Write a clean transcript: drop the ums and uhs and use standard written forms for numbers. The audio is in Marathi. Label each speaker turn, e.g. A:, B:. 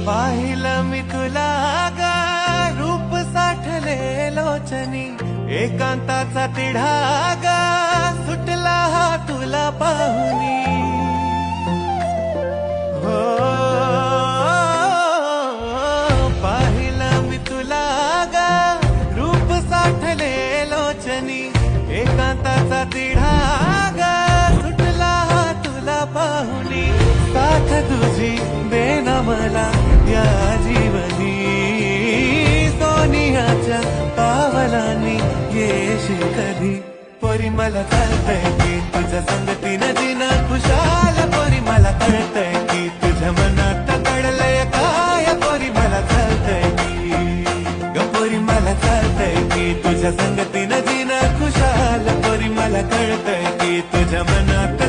A: पाहिलं मी तुला गा रूप साठले लोचनी एकांताचा तिढा गा सुटला हा तुला पाहुनी हो पाहिलं मी तुला गा रूप साठले लोचनी एकांताचा तिढा गा सुटला हा तुला पाहुनी साथ तुझी देना मला या जीवनी सोनियाच्या पावलांनी येशील कधी परी मला कळतंय की तुझ्या संगतीनं जीणं खुशाल परी मला कळतंय की तुझ्या मनात कळलंय काय परी मला कळतंय की ग परी मला कळतंय की तुझ्या संगतीनं जीणं खुशाल परी मला कळतंय की तुझ्या मनात